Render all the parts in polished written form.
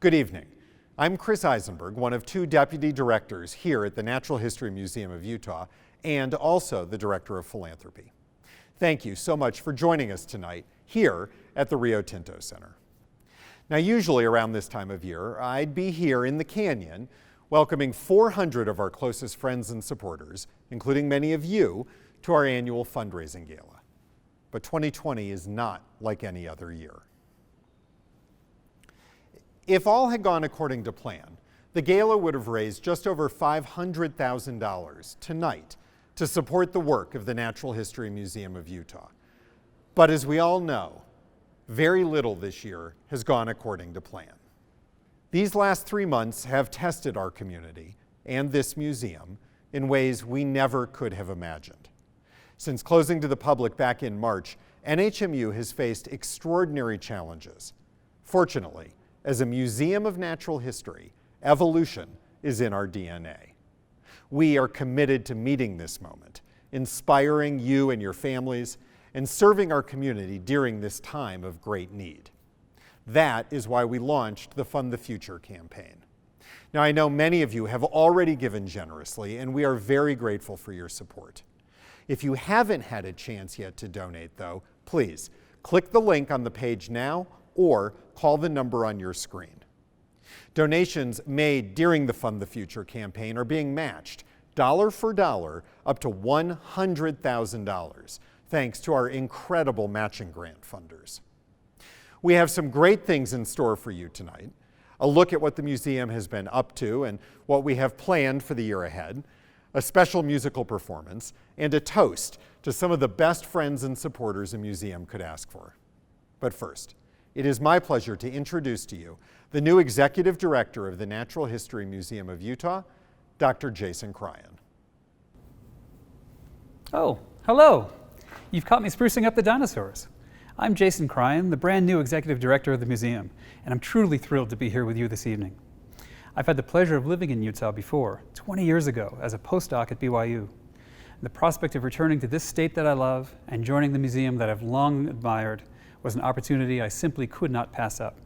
Good evening. I'm Chris Eisenberg, one of two deputy directors here at the Natural History Museum of Utah, and also the director of philanthropy. Thank you so much for joining us tonight here at the Rio Tinto Center. Now, usually around this time of year, I'd be here in the canyon welcoming 400 of our closest friends and supporters, including many of you, to our annual fundraising gala. But 2020 is not like any other year. If all had gone according to plan, the gala would have raised just over $500,000 tonight to support the work of the Natural History Museum of Utah. But as we all know, very little this year has gone according to plan. These last 3 months have tested our community and this museum in ways we never could have imagined. Since closing to the public back in March, NHMU has faced extraordinary challenges. Fortunately, as a museum of natural history, evolution is in our DNA. We are committed to meeting this moment, inspiring you and your families, and serving our community during this time of great need. That is why we launched the Fund the Future campaign. Now, I know many of you have already given generously, and we are very grateful for your support. If you haven't had a chance yet to donate, though, please click the link on the page now or call the number on your screen. Donations made during the Fund the Future campaign are being matched dollar for dollar up to $100,000, thanks to our incredible matching grant funders. We have some great things in store for you tonight. A look at what the museum has been up to and what we have planned for the year ahead, a special musical performance, and a toast to some of the best friends and supporters a museum could ask for. But first, it is my pleasure to introduce to you the new Executive Director of the Natural History Museum of Utah, Dr. Jason Cryan. Oh, hello. You've caught me sprucing up the dinosaurs. I'm Jason Cryan, the brand new Executive Director of the museum, and I'm truly thrilled to be here with you this evening. I've had the pleasure of living in Utah before, 20 years ago, as a postdoc at BYU. The prospect of returning to this state that I love and joining the museum that I've long admired was an opportunity I simply could not pass up.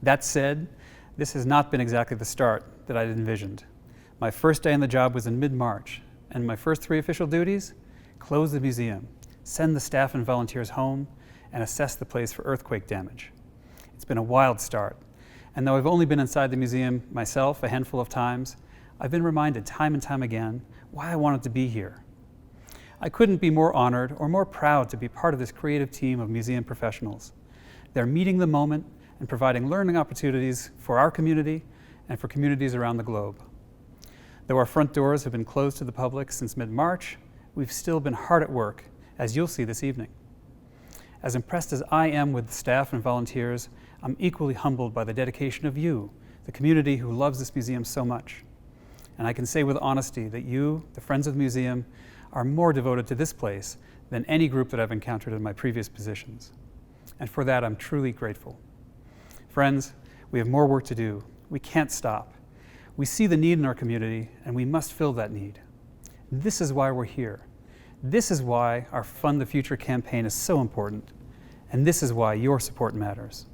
That said, this has not been exactly the start that I'd envisioned. My first day on the job was in mid-March, and my first 3 official duties: close the museum, send the staff and volunteers home, and assess the place for earthquake damage. It's been a wild start, and though I've only been inside the museum myself a handful of times, I've been reminded time and time again why I wanted to be here. I couldn't be more honored or more proud to be part of this creative team of museum professionals. They're meeting the moment and providing learning opportunities for our community and for communities around the globe. Though our front doors have been closed to the public since mid-March, we've still been hard at work, as you'll see this evening. As impressed as I am with the staff and volunteers, I'm equally humbled by the dedication of you, the community who loves this museum so much. And I can say with honesty that you, the Friends of the Museum, are more devoted to this place than any group that I've encountered in my previous positions. And for that, I'm truly grateful. Friends, we have more work to do. We can't stop. We see the need in our community, and we must fill that need. This is why we're here. This is why our Fund the Future campaign is so important. And this is why your support matters.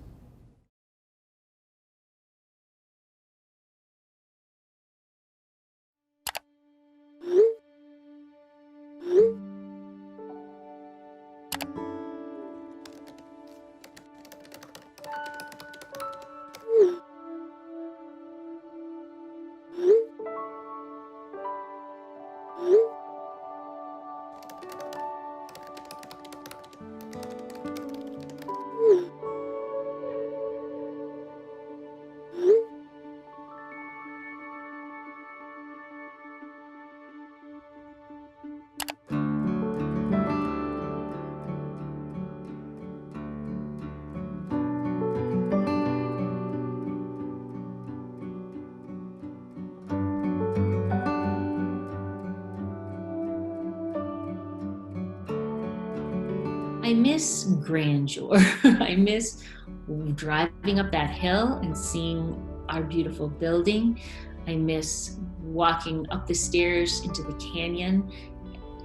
I miss grandeur. I miss driving up that hill and seeing our beautiful building. I miss walking up the stairs into the canyon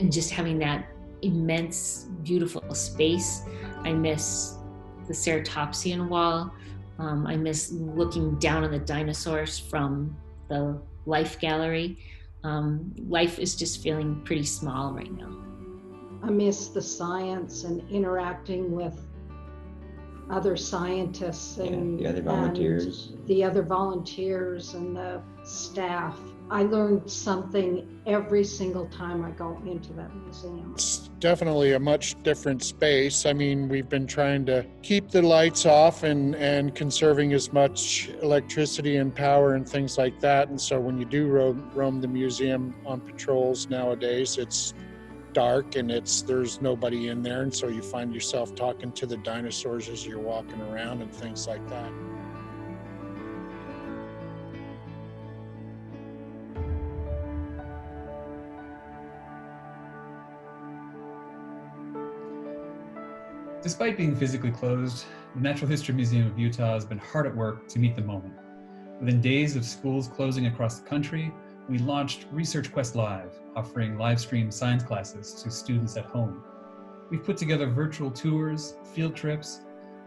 and just having that immense, beautiful space. I miss the Ceratopsian wall I miss looking down on the dinosaurs from the Life Gallery. Life is just feeling pretty small right now. I miss the science and interacting with other scientists and the other volunteers. And the other volunteers and the staff. I learned something every single time I go into that museum. It's definitely a much different space. I mean, we've been trying to keep the lights off and conserving as much electricity and power and things like that. And so when you do roam the museum on patrols nowadays, it's dark and there's nobody in there. And so you find yourself talking to the dinosaurs as you're walking around and things like that. Despite being physically closed, the Natural History Museum of Utah has been hard at work to meet the moment. Within days of schools closing across the country, we launched Research Quest Live, offering live stream science classes to students at home. We've put together virtual tours, field trips,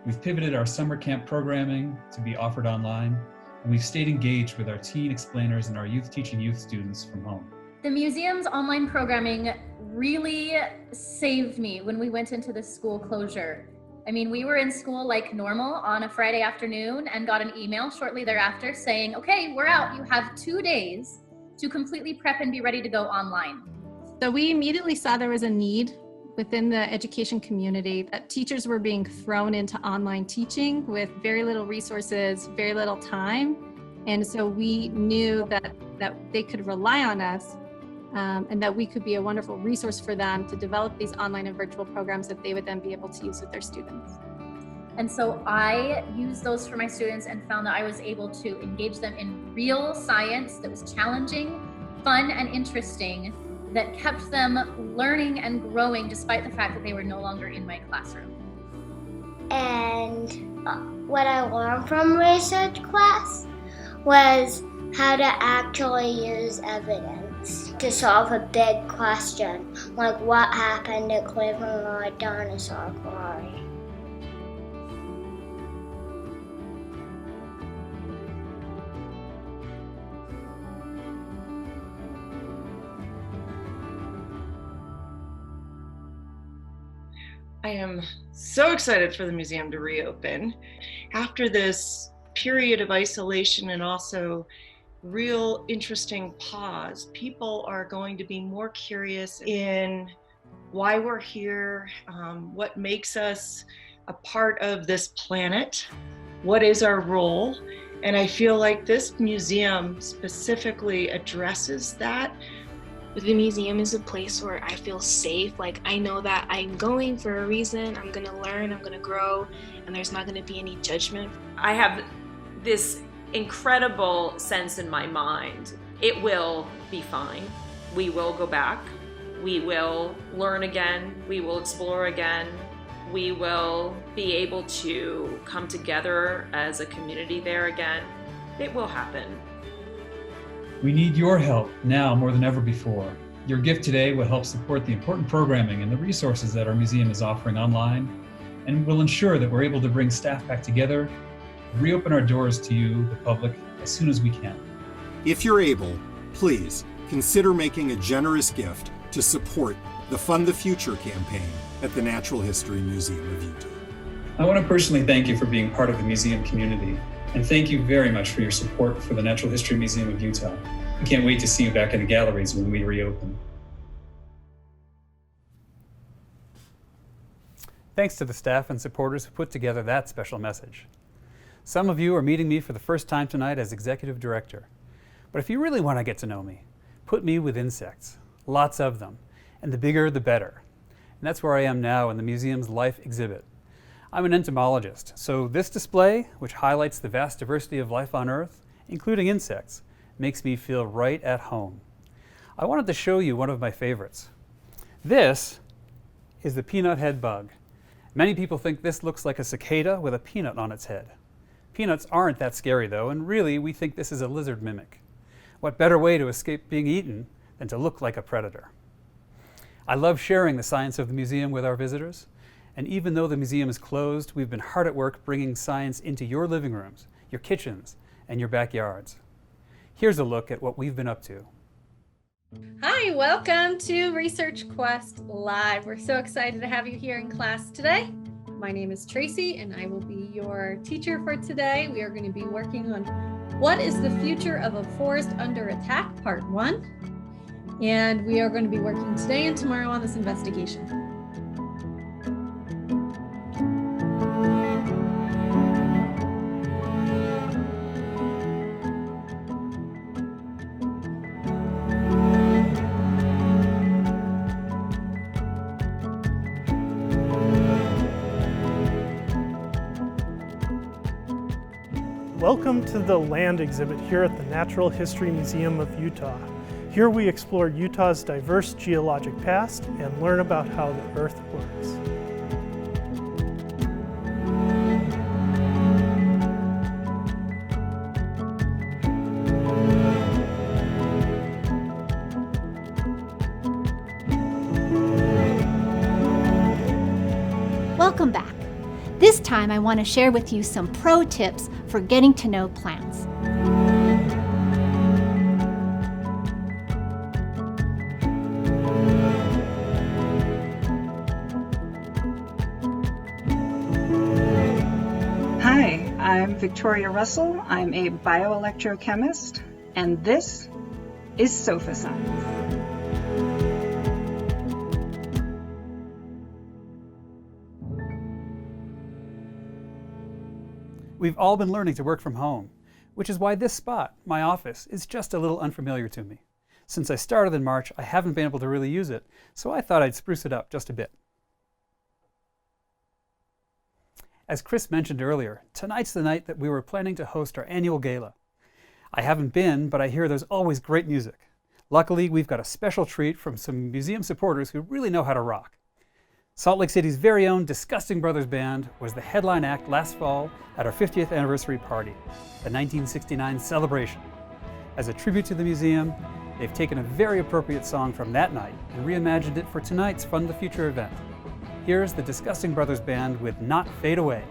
we've pivoted our summer camp programming to be offered online, and we've stayed engaged with our teen explainers and our youth teaching youth students from home. The museum's online programming really saved me when we went into the school closure. I mean, we were in school like normal on a Friday afternoon and got an email shortly thereafter saying, okay, we're out. You have 2 days to completely prep and be ready to go online. So we immediately saw there was a need within the education community that teachers were being thrown into online teaching with very little resources, very little time. And so we knew that they could rely on us and that we could be a wonderful resource for them to develop these online and virtual programs that they would then be able to use with their students. And so I used those for my students and found that I was able to engage them in real science that was challenging, fun, and interesting, that kept them learning and growing despite the fact that they were no longer in my classroom. And what I learned from research class was how to actually use evidence to solve a big question, like what happened to Cleveland dinosaur quarry. I am so excited for the museum to reopen. After this period of isolation and also real interesting pause, people are going to be more curious in why we're here, what makes us a part of this planet, what is our role. And I feel like this museum specifically addresses that. The museum is a place where I feel safe. Like, I know that I'm going for a reason. I'm gonna learn, I'm gonna grow, and there's not gonna be any judgment. I have this incredible sense in my mind. It will be fine. We will go back. We will learn again. We will explore again. We will be able to come together as a community there again. It will happen. We need your help now more than ever before. Your gift today will help support the important programming and the resources that our museum is offering online, and will ensure that we're able to bring staff back together, reopen our doors to you, the public, as soon as we can. If you're able, please consider making a generous gift to support the Fund the Future campaign at the Natural History Museum of Utah. I want to personally thank you for being part of the museum community, and thank you very much for your support for the Natural History Museum of Utah. We can't wait to see you back in the galleries when we reopen. Thanks to the staff and supporters who put together that special message. Some of you are meeting me for the first time tonight as Executive Director. But if you really want to get to know me, put me with insects, lots of them, and the bigger the better. And that's where I am now in the museum's life exhibit. I'm an entomologist, so this display, which highlights the vast diversity of life on Earth, including insects, makes me feel right at home. I wanted to show you one of my favorites. This is the peanut head bug. Many people think this looks like a cicada with a peanut on its head. Peanuts aren't that scary though, and really we think this is a lizard mimic. What better way to escape being eaten than to look like a predator? I love sharing the science of the museum with our visitors, And even though the museum is closed, we've been hard at work bringing science into your living rooms, your kitchens, and your backyards. Here's a look at what we've been up to. Hi, welcome to Research Quest Live. We're so excited to have you here in class today. My name is Tracy and I will be your teacher for today. We are going to be working on what is the future of a forest under attack, part 1. And we are going to be working today and tomorrow on this investigation. Welcome to the land exhibit here at the Natural History Museum of Utah. Here we explore Utah's diverse geologic past and learn about how the Earth works. Welcome back. This time I want to share with you some pro tips for getting to know plants. Hi, I'm Victoria Russell. I'm a bioelectrochemist, and this is Sofa Science. We've all been learning to work from home, which is why this spot, my office, is just a little unfamiliar to me. Since I started in March, I haven't been able to really use it, so I thought I'd spruce it up just a bit. As Chris mentioned earlier, tonight's the night that we were planning to host our annual gala. I haven't been, but I hear there's always great music. Luckily, we've got a special treat from some museum supporters who really know how to rock. Salt Lake City's very own Disgusting Brothers Band was the headline act last fall at our 50th anniversary party, the 1969 celebration. As a tribute to the museum, they've taken a very appropriate song from that night and reimagined it for tonight's Fund the Future event. Here's the Disgusting Brothers Band with Not Fade Away.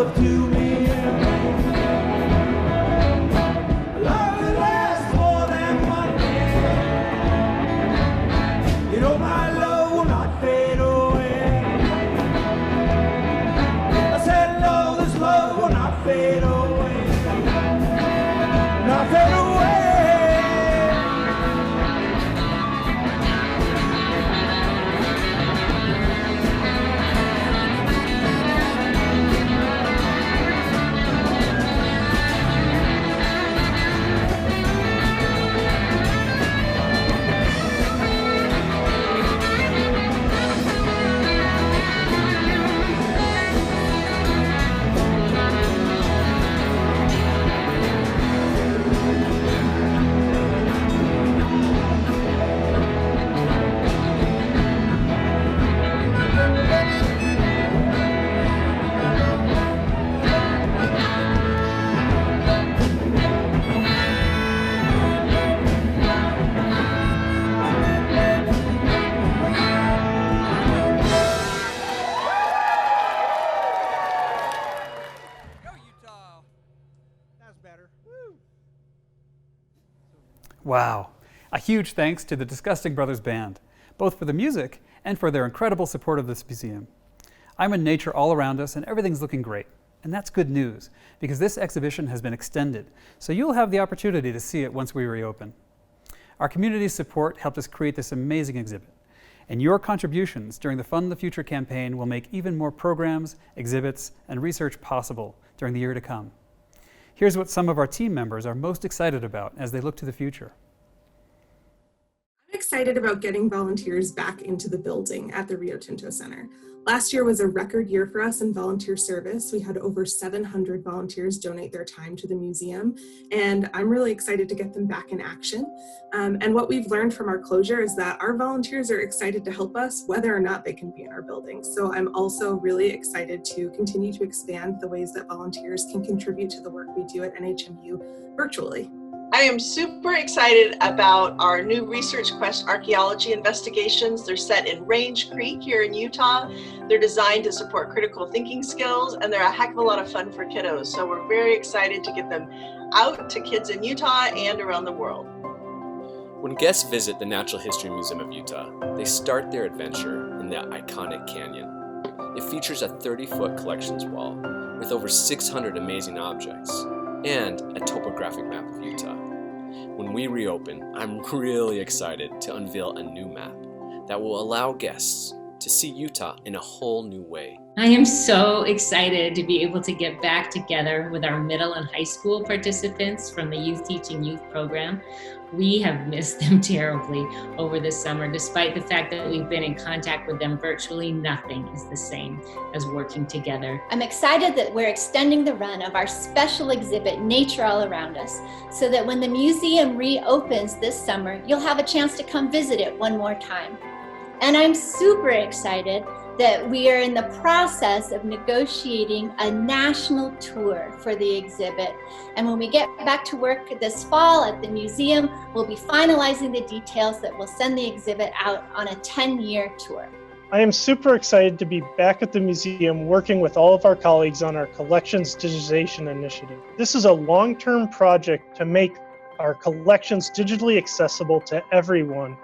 love to me. Love will last more than 1 day. You know my love will not fade away. I said, no, this love will not fade away. Not fade away. Wow. A huge thanks to the Disgusting Brothers Band, both for the music and for their incredible support of this museum. I'm in nature all around us and everything's looking great. And that's good news, because this exhibition has been extended, so you'll have the opportunity to see it once we reopen. Our community's support helped us create this amazing exhibit, and your contributions during the Fund the Future campaign will make even more programs, exhibits, and research possible during the year to come. Here's what some of our team members are most excited about as they look to the future. I'm excited about getting volunteers back into the building at the Rio Tinto Center. Last year was a record year for us in volunteer service. We had over 700 volunteers donate their time to the museum, and I'm really excited to get them back in action. And what we've learned from our closure is that our volunteers are excited to help us whether or not they can be in our buildings. So I'm also really excited to continue to expand the ways that volunteers can contribute to the work we do at NHMU virtually. I am super excited about our new Research Quest archaeology investigations. They're set in Range Creek here in Utah. They're designed to support critical thinking skills, and they're a heck of a lot of fun for kiddos. So we're very excited to get them out to kids in Utah and around the world. When guests visit the Natural History Museum of Utah, they start their adventure in the iconic canyon. It features a 30-foot collections wall with over 600 amazing objects and a topographic map of Utah. When we reopen, I'm really excited to unveil a new map that will allow guests to see Utah in a whole new way. I am so excited to be able to get back together with our middle and high school participants from the Youth Teaching Youth program. We have missed them terribly over the summer. Despite the fact that we've been in contact with them virtually, nothing is the same as working together. I'm excited that we're extending the run of our special exhibit, Nature All Around Us, so that when the museum reopens this summer, you'll have a chance to come visit it one more time. And I'm super excited that we are in the process of negotiating a national tour for the exhibit. And when we get back to work this fall at the museum, we'll be finalizing the details that will send the exhibit out on a 10-year tour. I am super excited to be back at the museum working with all of our colleagues on our collections digitization initiative. This is a long-term project to make our collections digitally accessible to everyone.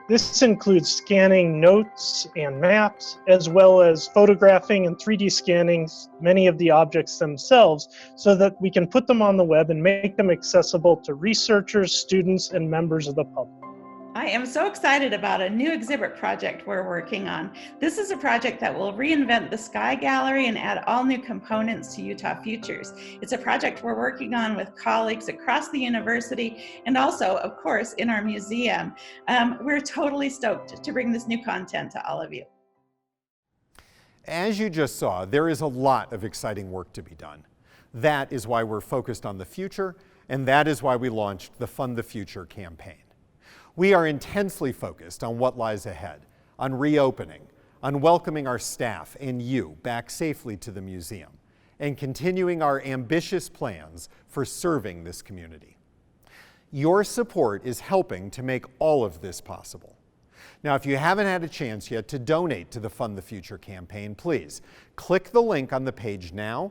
This includes scanning notes and maps, as well as photographing and 3D scanning many of the objects themselves so that we can put them on the web and make them accessible to researchers, students, and members of the public. I am so excited about a new exhibit project we're working on. This is a project that will reinvent the Sky Gallery and add all new components to Utah Futures. It's a project we're working on with colleagues across the university and also, of course, in our museum. We're totally stoked to bring this new content to all of you. As you just saw, there is a lot of exciting work to be done. That is why we're focused on the future, and that is why we launched the Fund the Future campaign. We are intensely focused on what lies ahead, on reopening, on welcoming our staff and you back safely to the museum, and continuing our ambitious plans for serving this community. Your support is helping to make all of this possible. Now, if you haven't had a chance yet to donate to the Fund the Future campaign, please click the link on the page now